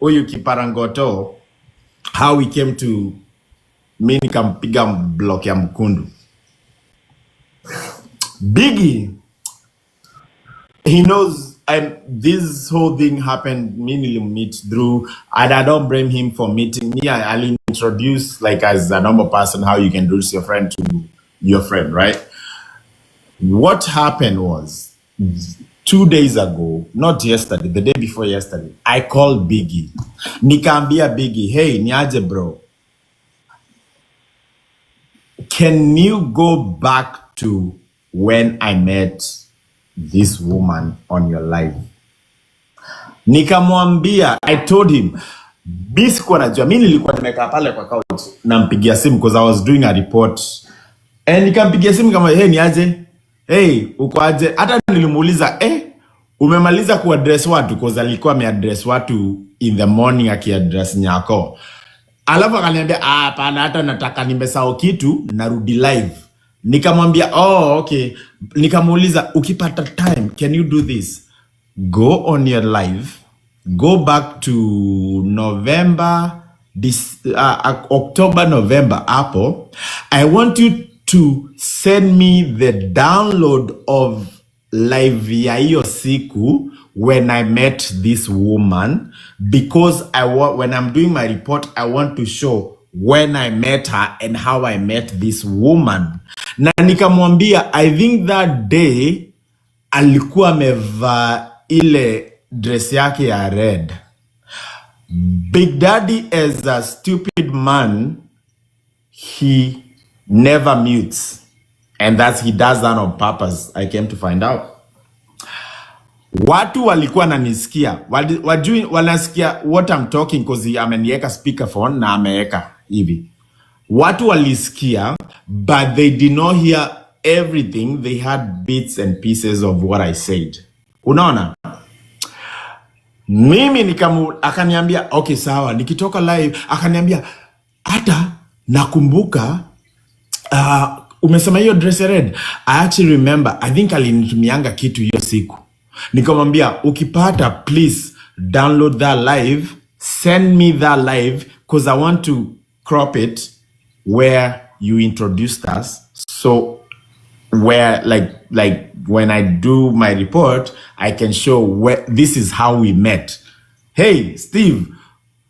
Oyuki Parangoto, how we came to mi nikampiga block ya mkundu. Biggie, he knows this whole thing happened, me meet through, and I don't blame him for meeting me. I'll introduce like as a normal person how you can introduce your friend to your friend, right? What happened was 2 days ago, not yesterday, the day before yesterday, I called Biggie. Nikaambia Biggie, hey, niaje bro, can you go back to when I met this woman on your live? Nikamwambia, I told him, bisikuwa najua, mimi nilikuwa nimekaa pale kwa couch nampigia simu because I was doing a report. Nikampigia simu kama, hey niaje? Hey, uko aje? Hata nilimuuliza, umemaliza kuaddress watu because alikuwa ameaddress watu in the morning akiaddress Nyako. Alafu akaniambia, hapana, hata nataka nimesahau kitu narudi live. Nikamwambia, oh okay. Nikamuuliza, ukipata time, can you do this? Go on your live, go back to November, October, November, Apple. I want you to send me the download of live ya hiyo siku when I met this woman, because when I'm doing my report, I want to show when I met her and how I met this woman. Na nikamwambia, I think that day alikuwa amevaa ile dress yake ya red. Big Daddy as a stupid man, he never mutes, and he does that on purpose. I came to find out. Watu walikuwa nanisikia, wajui wanasikia what I'm talking because ameniweka speakerphone na ameweka hivi. Watu walisikia, but they did not hear everything. They had bits and pieces of what I said. Unaona? Mimi akaniambia, okay sawa, nikitoka live, akaniambia, hata nakumbuka, umesema hiyo dress red. I actually remember, I think alinitumianga kitu hiyo siku. Nikamwambia, ukipata, please download that live, send me that live, because I want to crop it where you introduced us. So where like when I do my report, I can show where this is how we met. Hey, Steve,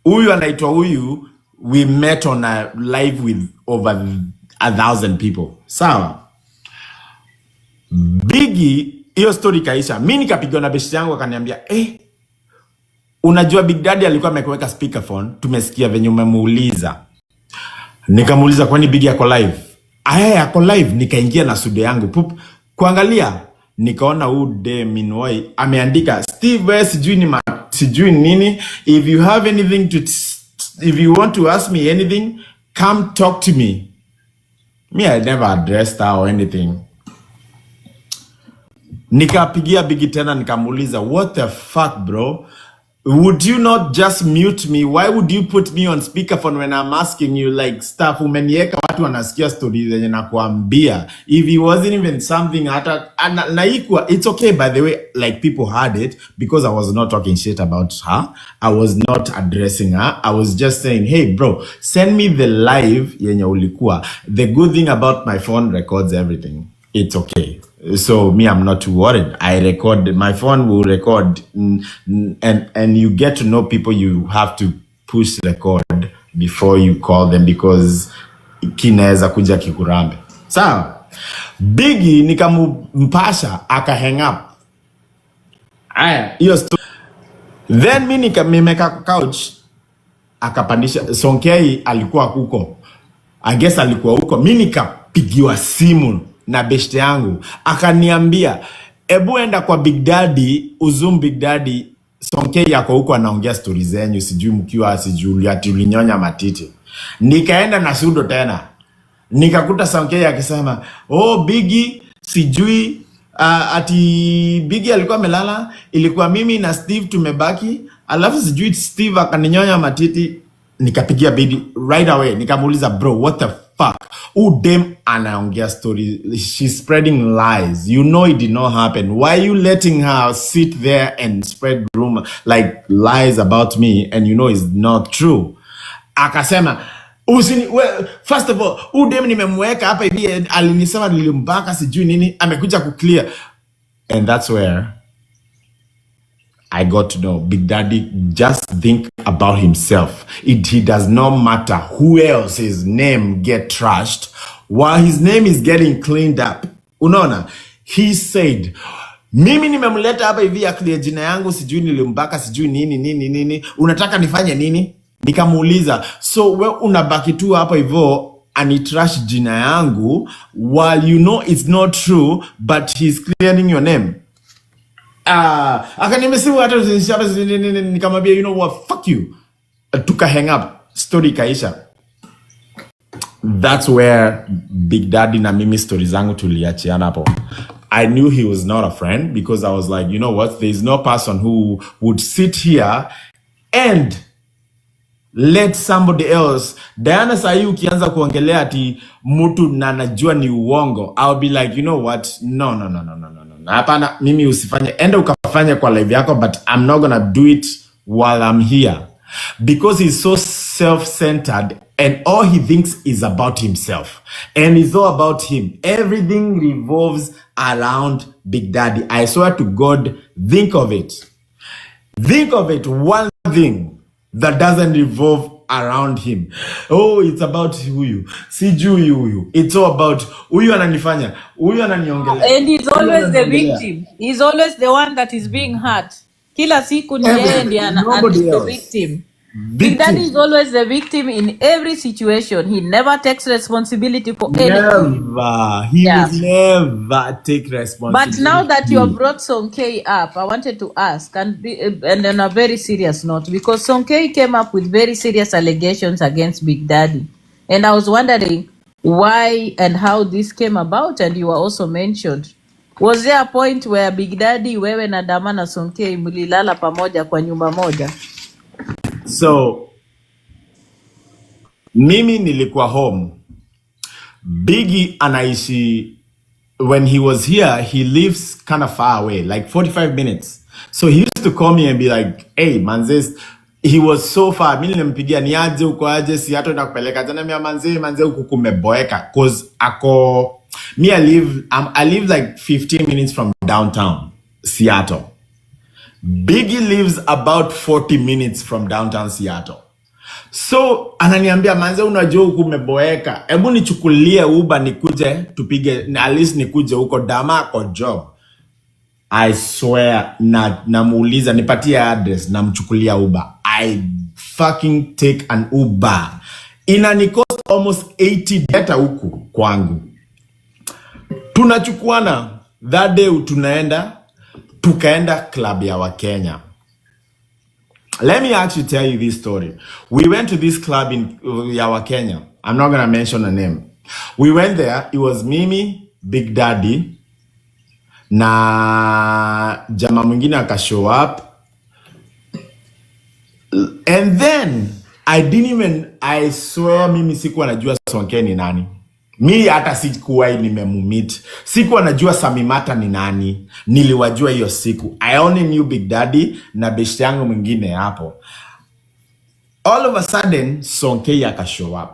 huyu anaitwa huyu, we met on a live with over 1,000 people. Sawa. Biggie, hiyo story kaisha. Mimi nikapigwa na beshi yangu akaniambia, unajua Big Daddy alikuwa amekuweka speakerphone, tumesikia venye umemuuliza. Nikamuuliza, kwani Biggie yako live? Yako live. Nikaingia na studio yangu pup, kuangalia, nikaona huu de Minwuoyi ameandika, Steve sijui nini, if you have anything to if you want to ask me anything, come talk to me. Me, I never addressed her or anything. Nikapigia Biggie tena nikamuuliza, what the fuck bro? Would you not just mute me? Why would you put me on speakerphone when I'm asking you like stuff? Umenieka watu wanasikia stories zenye nakuambia. If it wasn't even something hata naikwa, it's okay by the way, like people heard it because I was not talking shit about her. I was not addressing her. I was just saying, hey bro, send me the live yenye ulikuwa. The good thing about my phone records everything. It's okay. So me, I'm not too worried. I record, my phone will record, and you get to know people. You have to push record before you call them because kinaweza kuja kikurambe. Sawa. Biggie nikampasha aka hang up. Hiyo story. Then mimi nimeka couch akapandisha. Sonkei alikuwa huko. I guess alikuwa huko. Mimi nikapigiwa simu na beshte yangu akaniambia ebu enda kwa Big Daddy, uzum Big Daddy, Sonkei yako huko anaongea story zenyu, sijui mkiwa sijui ati ulinyonya matiti. Nikaenda na Sudo tena, nikakuta Sonkei akisema oh Biggie sijui ati Biggie alikuwa melala, ilikuwa mimi na Steve tumebaki, alafu sijui Steve akaninyonya matiti. Nikapigia Biggie right away, nikamuuliza bro what the fuck, dem anaongea story, she's spreading lies, you know it did not happen, why are you letting her sit there and spread rumor like lies about me and you know it's not true? Akasema first of all dem nimemweka hapa hivi, alinisema nilimbaka sijui nini, amekuja kuclear. And that's where I got to know Big Daddy just think about himself. He does not matter who else's name get trashed while his name is getting cleaned up. Unaona? He said, mimi nimemleta hapa hivi aklie jina yangu sijui nilimbaka sijui nini. Unataka nifanye nini? Nikamuuliza, so we unabaki tu hapa hivyo anitrash jina yangu while you know it's not true but he's clearing your name. Akanimesimu hata nikamwambia you know what, fuck you. Tuka hang up, story kaisha. That's where Big Daddy na mimi story zangu tuliachiana hapo. I knew he was not a friend because I was like, you know what, there is no person who would sit here and let somebody else. Diana sahi ukianza kuongelea ati mtu na najua ni uongo, I'll be like, you know what, no. Hapana, mimi usifanye, enda ukafanye kwa live yako, but I'm not gonna do it while I'm here. Because he's so self-centered and all he thinks is about himself. And it's all about him. Everything revolves around Big Daddy. I swear to God, think of it. Think of it, one thing that doesn't revolve around him. Oh, it's about huyu. Sijui huyu. It's all about huyu ananifanya. Huyu ananiongelea. And he's always the victim. He's always the one that is being hurt. Kila siku ni yeye ndiye the victim. Big Daddy is always the victim in every situation. He never takes responsibility for anything. Never. He will never take responsibility. But now that you have brought Sonkei up, I wanted to ask, and on a very serious note, because Sonkei came up with very serious allegations against Big Daddy. And I was wondering why and how this came about, and you were also mentioned. Was there a point where Big Daddy, wewe na Dama na Sonkei mlilala pamoja kwa nyumba moja? So, mimi nilikuwa home. Biggie anaishi, when he was here, he lives kind of far away, like 45 minutes. So he used to call me and be like, hey, manze, he was so far. Mimi nilimpigia niaje uko aje, si hata nakupeleka jana mia manze huku kumeboeka. Cause I live like 15 minutes from downtown Seattle. Biggie lives about 40 minutes from downtown Seattle. So ananiambia manze unajua huku umeboeka, hebu nichukulie Uber nikuje tupige, at least nikuje huko Dama kwa job. I swear namuuliza nipatie address, namchukulia Uber. I fucking take an Uber. Inanikost almost 80 data huku kwangu. Tunachukuana that day, tukaenda club ya Wakenya. Let me actually tell you this story. We went to this club in ya Wakenya. I'm not gonna mention the name. We went there. It was Mimi, Big Daddy, na jama mwingine akashow up. And then I swear mimi sikuwa najua Sonkei ni nani. Mimi hata sikuwa nimemumit. Sikuwa najua Samimata ni nani. Niliwajua hiyo siku. I only knew Big Daddy na beshte yangu mwingine hapo. All of a sudden Sonkei akashow up.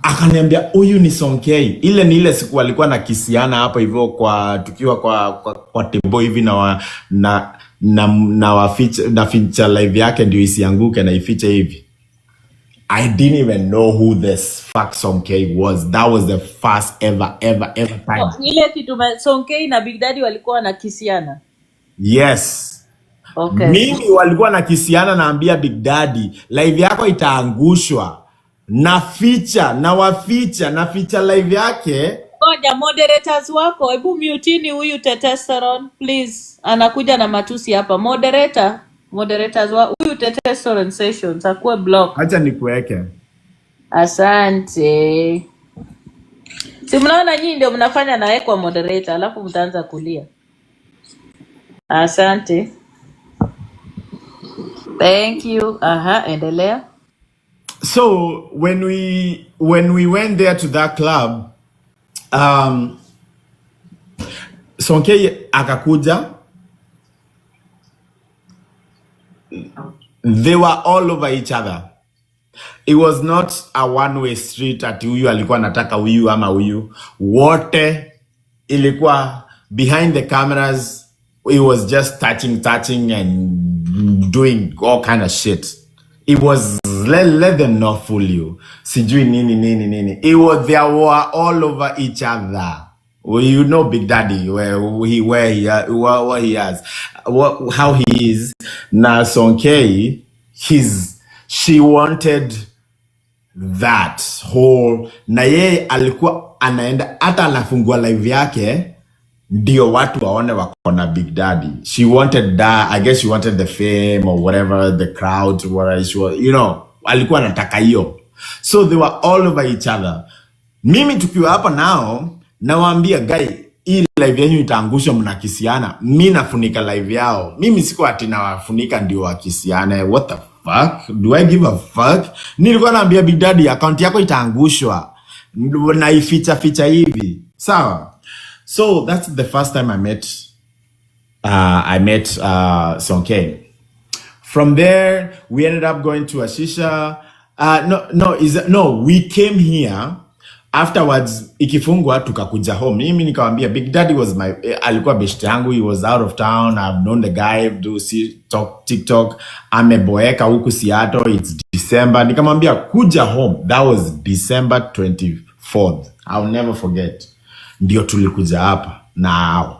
Akaniambia huyu ni Sonkei. Ile ni ile siku alikuwa na kisiana hapo hivyo kwa tukiwa kwa tebo hivi na waficha live yake ndio isianguke na ifiche hivi. I didn't even know who this fuck Sonkei was. That was the first ever time. Ile kitu Sonkei na Big Daddy walikuwa na kisiana. Yes. Okay. Mimi walikuwa na kisiana, naambia Big Daddy, live yako itaangushwa. Na ficha live yake. Ngoja moderators wako, hebu mutini huyu testosterone please. Anakuja na matusi hapa. Moderators wa huyu testosterone sessions akuwe block. Acha nikuweke. Asante. Si mnaona nyinyi ndio mnafanya naye kwa moderator alafu mtaanza kulia. Asante. Thank you. Aha, endelea. So when we went there to that club, Sonkei akakuja. They were all over each other. It was not a one-way street ati huyu alikuwa nataka huyu ama huyu. Wote ilikuwa behind the cameras. It was just touching and doing all kind of shit. It was let them not fool you. Sijui nini. They were all over each other. Well, you know Big Daddy what he has, how he is. Na Sonkei, she wanted that whole, na yeye alikuwa anaenda hata anafungua live yake ndio watu waone wako na Big Daddy. She wanted that. I guess she wanted the fame or whatever, the crowd, whatever she was, alikuwa anataka hiyo. So they were all over each other. Mimi tukiwa hapa nao nawaambia guy, hii live yenu itaangusha mnakisiana. Mimi nafunika live yao. Mimi siko ati nawafunika ndio wakisiana. What the fuck? Do I give a fuck? Nilikuwa naambia Big Daddy account yako itaangushwa. Na ificha hivi. Sawa? So that's the first time I met Sonkei. From there we ended up going to a shisha. We came here. Afterwards ikifungwa tukakuja home. Mimi nikamwambia Big Daddy was alikuwa best yangu. He was out of town. I've known the guy, do TikTok. Ameboeka huku Seattle. It's December. Nikamwambia kuja home. That was December 24th. I'll never forget. Ndio tulikuja hapa. Now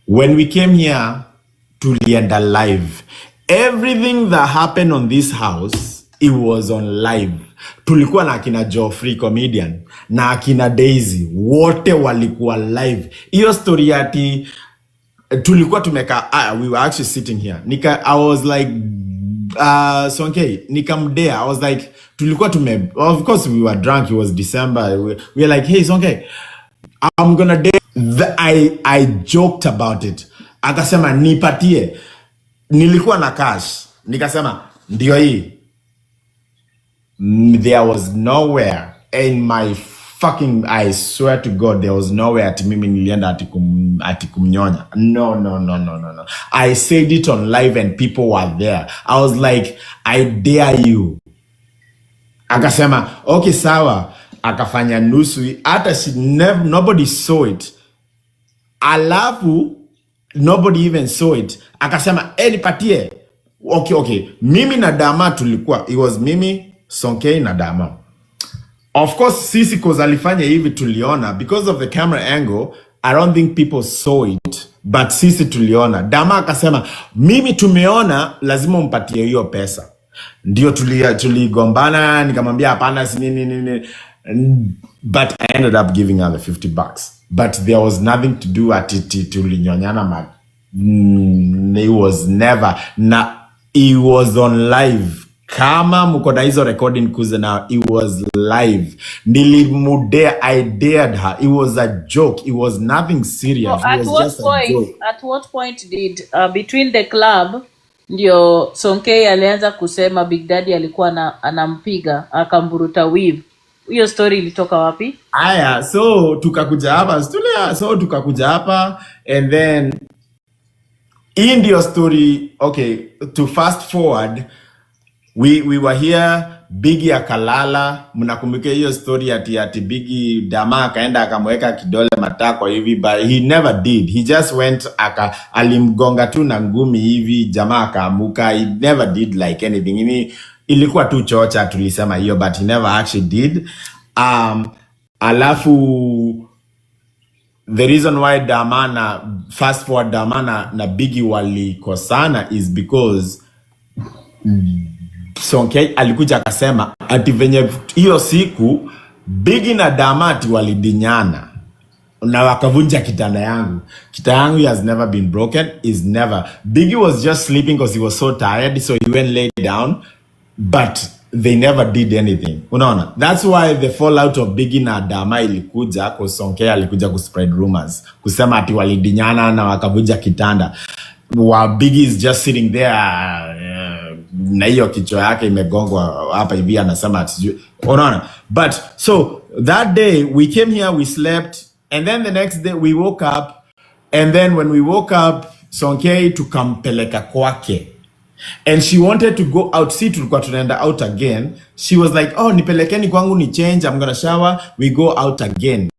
when we came here tulienda live. Everything that happened on this house, it was on live. Tulikuwa na akina Geoffrey comedian na akina Daisy, wote walikuwa live. Hiyo story ati tulikuwa tumeka, we were actually sitting here. I was like Sonkei, nikamdea. I was like, tulikuwa of course we were drunk. It was December. We were like, hey Sonkei, I'm gonna date. I joked about it. Akasema nipatie. Nilikuwa na cash. Nikasema ndio hii. There was nowhere in my fucking, I swear to God, there was nowhere ati mimi nilienda ati kumnyonya. No. I said it on live and people were there. I was like, I dare you. Akasema, okay sawa. Akafanya nusu. Hata nobody saw it. Alafu, nobody even saw it. Akasema, nipatie. Okay. Mimi na Dama tulikuwa. It was mimi, Sonkei na Dama. Of course, sisi cause alifanya hivi tuliona. Because of the camera angle, I don't think people saw it. But sisi tuliona. Dama akasema, mimi tumeona, lazima mpatie hiyo pesa. Ndio tuligombana, nikamwambia hapana si nini. But I ended up giving her the $50. But there was nothing to do at it tulinyonyana. It was never. It was on live. Kama mko na hizo recording kuze now, it was live. Nilimudea, I dared her. It was a joke. It was nothing serious. So it was just a joke. At what point did between the club ndio Sonkei alianza kusema Big Daddy alikuwa anampiga akamburuta weave? Hiyo story ilitoka wapi? Aya, so tukakuja hapa and then in your story, okay, to fast forward, we were here, Biggie akalala. Mnakumbuka hiyo story ati Biggie Dama akaenda akamweka kidole matako hivi, but he never did. He just went alimgonga tu na ngumi hivi, jamaa akaamuka. He never did like anything. Ilikuwa tu chocha tulisema hiyo, but he never actually did. Alafu the reason why fast forward Dama na Biggie walikosana is because Sonkei alikuja akasema ati venye hiyo siku Biggie na Damati walidinyana na wakavunja kitanda yangu. Kitanda yangu has never been broken, is never. Biggie was just sleeping because he was so tired, so he went lay down, but they never did anything. Unaona? That's why the fallout of Biggie na Dama ilikuja, because Sonke alikuja kuspread rumors, kusema ati walidinyana na wakavunja kitanda, while Biggie is just sitting there, na hiyo kichwa yake imegongwa hapa hivi, anasema ati unaona. But so that day we came here, we slept, and then the next day we woke up, and then when we woke up, Sonke tukampeleka kwake, and she wanted to go out. See, tulikuwa tunaenda out again. She was like, oh, nipelekeni kwangu ni change, I'm gonna shower, we go out again.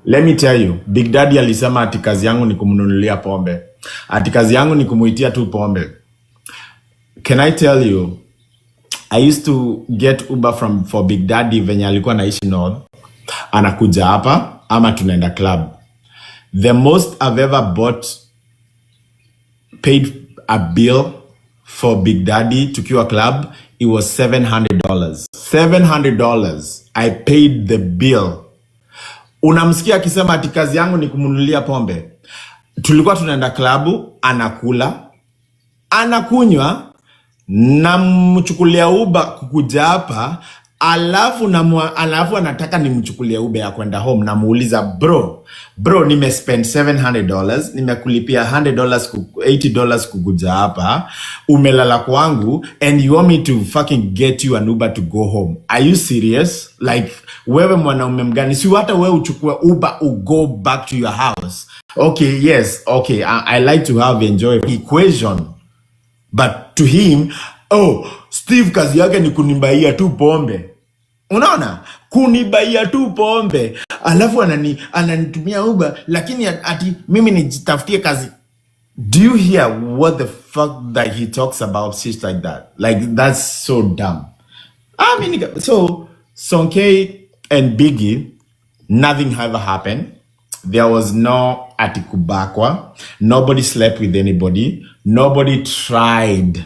Let me tell you, Big Daddy alisema ati kazi yangu ni kumnunulia pombe, ati kazi yangu ni kumuitia tu pombe. Can I tell you, I used to get Uber for Big Daddy venye alikuwa naishi North, anakuja hapa ama tunaenda club. The most I've ever paid a bill for Big Daddy tukiwa club, it was $700. $700. I paid the bill. Unamsikia akisema ati kazi yangu ni kumunulia pombe. Tulikuwa tunaenda klabu, anakula, anakunywa, na mchukulia Uber kukuja hapa, alafu anataka nimchukulia Uber ya kwenda home, na muuliza bro nimespend $700, nimekulipia $100 $80 kukuja hapa, umelala kwangu, and you want me to fucking get you an Uber to go home? Are you serious? Like, wewe mwanaume mgani? Si hata wewe uchukue Uber go back to your house. Okay, yes, okay, I like to have enjoy equation. But to him, oh, Steve kazi yake ni kunibaia tu pombe. Unaona? Kunibaia tu pombe. Alafu ananitumia Uber, lakini ati mimi nijitafutie kazi. Do you hear what the fuck that he talks about shit like that? Like, that's so dumb. I mean, so Sonke and Biggie, nothing ever happened. There was no atikubakwa. Nobody slept with anybody. Nobody tried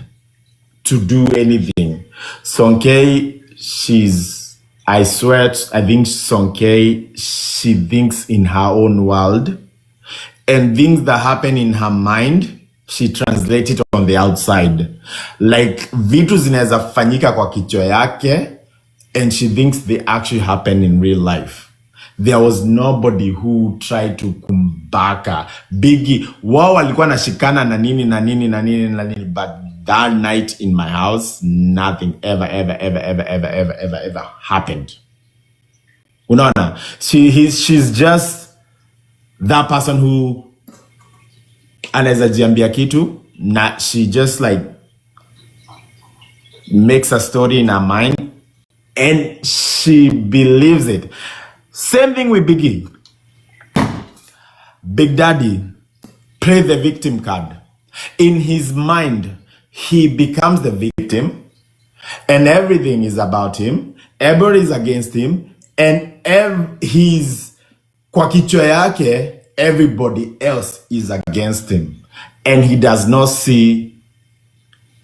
to do anything. Sonke, I swear, I think Sonke, she thinks in her own world. And things that happen in her mind, she translates it on the outside. Like, vitu zinaweza fanyika kwa kichwa yake, and she thinks they actually happen in real life. There was nobody who tried to kumbaka. Biggie, wao walikuwa nashikana na nini, but that night in my house, nothing ever happened. Unaona? She's just that person who anaweza jiambia kitu, na she just like makes a story in her mind, and she believes it. Same thing with Biggie. Big Daddy played the victim card. In his mind, he becomes the victim, and everything is about him. Everybody is against him, and he's kwa kichwa yake, everybody else is against him, and he does not see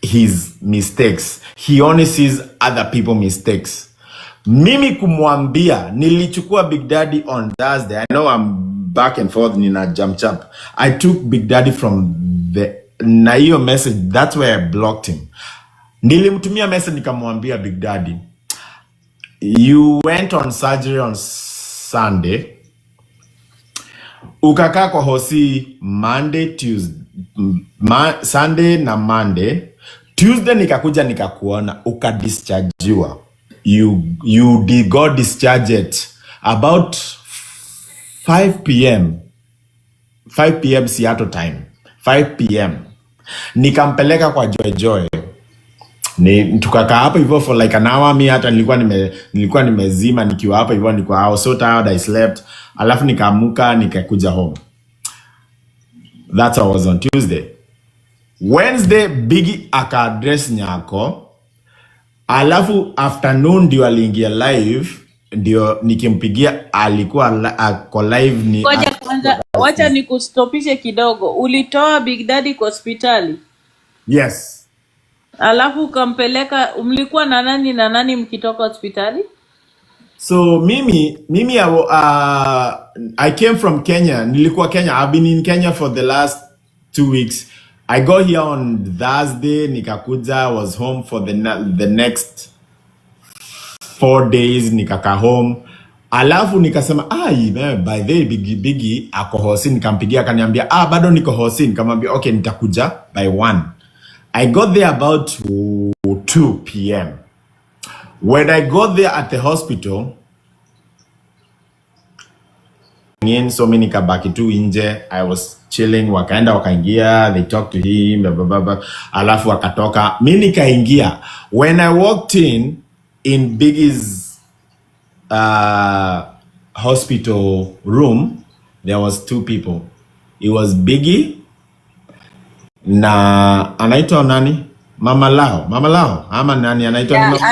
his mistakes. He only sees other people's mistakes. Mimi kumwambia, nilichukua Big Daddy on Thursday. I know I'm back and forth, nina jump. I took Big Daddy from na hiyo message, that's where I blocked him. Nilimtumia message nikamwambia, Big Daddy, you went on surgery on Sunday. Ukakaa kwa hosi Monday, Tuesday, Sunday na Monday. Tuesday nikakuja nikakuona, ukadischargiwa. You got discharged about 5 p.m. 5 p.m. Seattle time. 5 p.m. Nikampeleka kwa Joy. Tukakaa hapo hivyo for like an hour. Mi hata nilikuwa nimezima nikiwa hapo hivyo, I was so tired, I slept. Alafu nikaamuka nikakuja home. That's how I was on Tuesday. Wednesday, Biggie aka-address Nyako. Alafu afternoon ndio aliingia live, ndio nikimpigia, alikuwa ako live ni Ngoja kwanza, wacha nikustopishe kidogo. Ulitoa Big Daddy kwa hospitali? Yes. Alafu ukampeleka, mlikuwa na nani mkitoka hospitali? So I came from Kenya. Nilikuwa Kenya. I've been in Kenya for the last 2 weeks. I got here on Thursday. Nikakuja, was home for the next 4 days. Nikaka home. Alafu nikasema by the way, Biggie ako hosi. Nikampigia akaniambia bado niko hosi. Nikamwambia okay, nitakuja by 1. I got there about 2 p.m. When I got there at the hospital, so mimi nikabaki tu nje. I was chilling, wakaenda wakaingia, they talked to him, blah, blah, blah, blah. Alafu wakatoka, mimi nikaingia. When I walked in Biggie's hospital room, there was 2 people. It was Biggie na anaitwa nani? Mama Lao ama nani anaitwa? Yeah,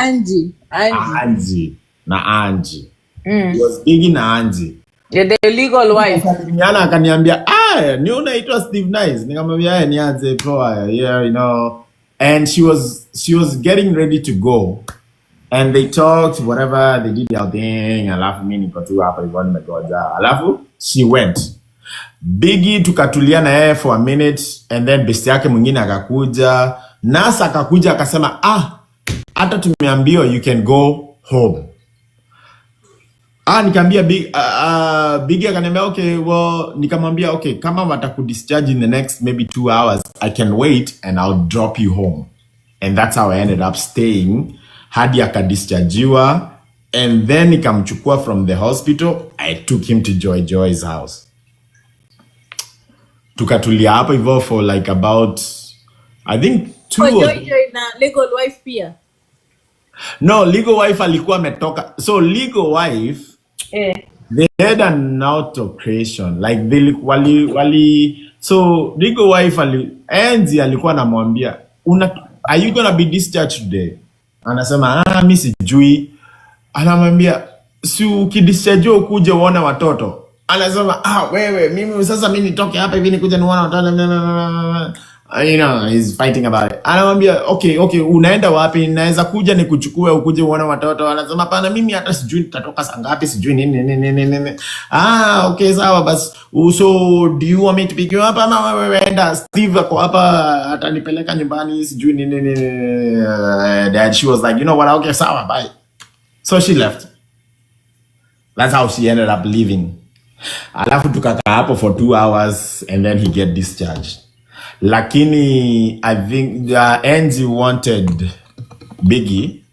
Angie na Angie. It was Biggie na Angie. Yeah, the legal wife. Yana akaniambia ni unaitwa Steve Nice. Nikamwambia nianze poa, yeah, you know. And she was getting ready to go. And they talked, whatever, they did their thing. Alafu mimi niko tu hapa hivyo nimegoja. Alafu she went. Biggie tukatulia na yeye for a minute, and then besti yake mwingine akakuja. Nasa akakuja akasema hata tumeambiwa you can go home. Nikamwambia Biggie akaniambia okay, well, nikamwambia okay, kama watakudischarge in the next maybe 2 hours, I can wait and I'll drop you home. And that's how I ended up staying hadi akadischargiwa, and then nikamchukua from the hospital. I took him to Joy's house. Tukatulia hapo hivyo for like about I think 2 Joy na legal wife pia. No, legal wife alikuwa ametoka. So legal wife they had an altercation. Like they so legal wife Enzi alikuwa anamwambia are you gonna be discharged today? Anasema mimi sijui. Anamwambia si ukidischarge ukuje uone watoto. Anasema wewe mimi sasa mimi nitoke hapa hivi nikuje nione watoto. You know, he's fighting about it. Anamwambia okay, unaenda wapi? Naweza kuja nikuchukue ukuje uone watoto. Anasema hapana, mimi hata sijui nitatoka saa ngapi, sijui nini. Okay, sawa basi. So do you want me to pick you up? Ama wewe enda, Steve ako hapa atanipeleka nyumbani, sijui nini. Dad, she was like, you know what? Okay, sawa, bye. So she left. That's how she ended up leaving. Alafu tukakaa hapo for 2 hours, and then he get discharged. Lakini I think Angie wanted Biggie